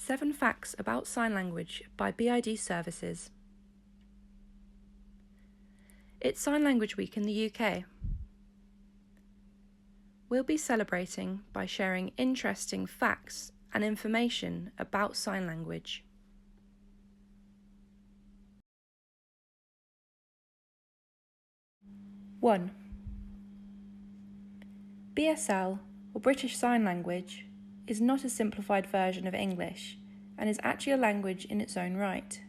7 Facts about Sign Language by BID Services. It's Sign Language Week in the UK. We'll be celebrating by sharing interesting facts and information about sign language. One, BSL, or British Sign Language, is not a simplified version of English and is actually a language in its own right.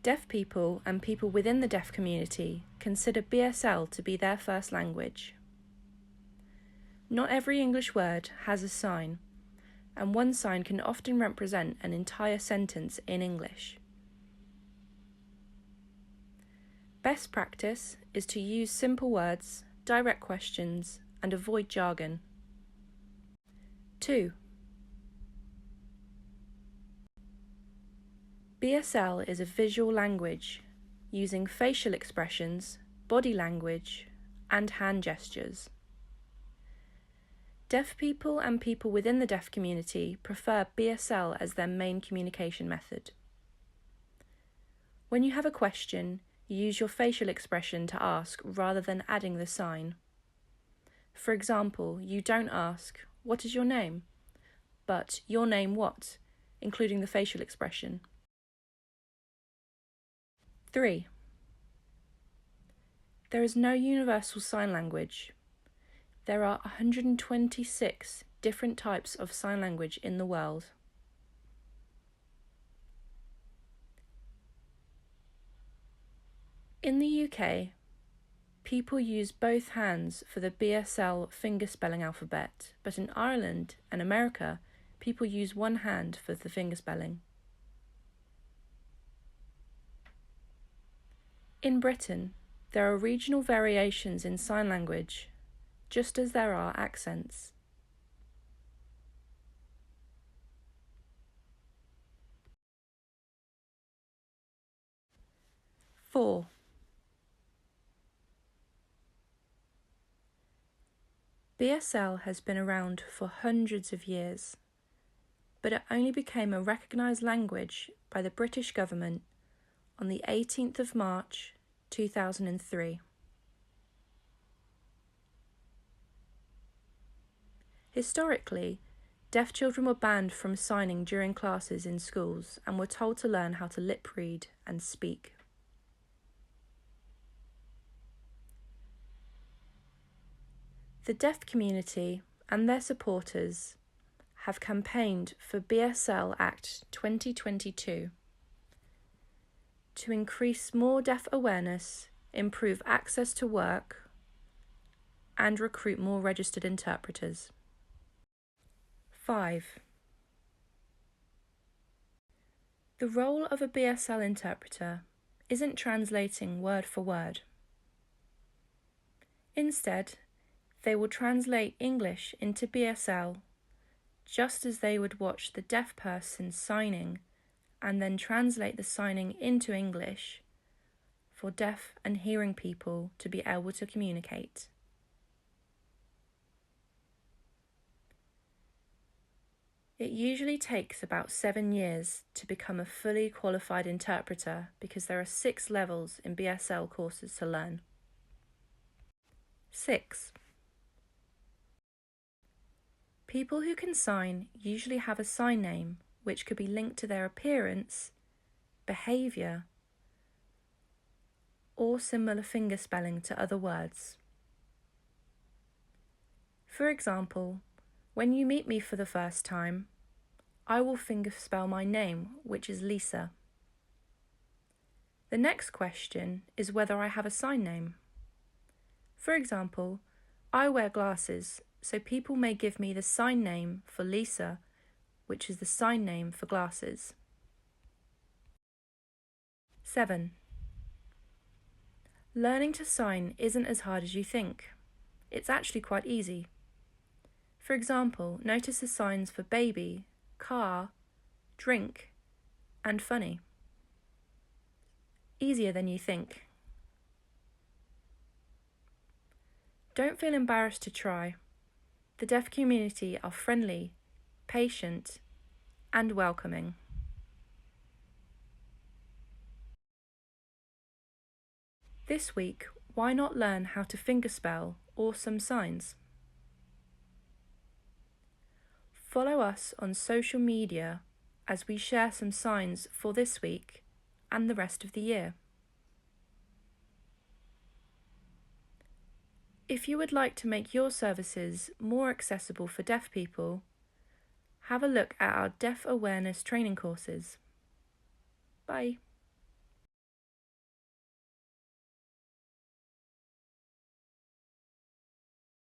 Deaf people and people within the deaf community consider BSL to be their first language. Not every English word has a sign, and one sign can often represent an entire sentence in English. Best practice is to use simple words, direct questions, and avoid jargon. 2. BSL is a visual language using facial expressions, body language, and hand gestures. Deaf people and people within the deaf community prefer BSL as their main communication method. When you have a question, you use your facial expression to ask rather than adding the sign. For example, you don't ask, "What is your name?" but "Your name what?" including the facial expression. 3. There is no universal sign language. There are 126 different types of sign language in the world. In the UK, people use both hands for the BSL fingerspelling alphabet, but in Ireland and America, people use one hand for the fingerspelling. In Britain, there are regional variations in sign language, just as there are accents. Four. BSL has been around for hundreds of years, but it only became a recognised language by the British government on the 18th of March 2003. Historically, deaf children were banned from signing during classes in schools and were told to learn how to lip read and speak. The deaf community and their supporters have campaigned for BSL Act 2022 to increase more deaf awareness, improve access to work, and recruit more registered interpreters. 5. The role of a BSL interpreter isn't translating word for word. Instead, they will translate English into BSL just as they would watch the deaf person signing and then translate the signing into English for deaf and hearing people to be able to communicate. It usually takes about 7 years to become a fully qualified interpreter because there are 6 levels in BSL courses to learn. 6. People who can sign usually have a sign name which could be linked to their appearance, behaviour, or similar fingerspelling to other words. For example, when you meet me for the first time, I will fingerspell my name, which is Lisa. The next question is whether I have a sign name. For example, I wear glasses, so people may give me the sign name for Lisa, which is the sign name for glasses. 7. Learning to sign isn't as hard as you think. It's actually quite easy. For example, notice the signs for baby, car, drink, and funny. Easier than you think. Don't feel embarrassed to try. The deaf community are friendly, patient, and welcoming. This week, why not learn how to fingerspell or some signs? Follow us on social media as we share some signs for this week and the rest of the year. If you would like to make your services more accessible for deaf people, have a look at our deaf awareness training courses. Bye.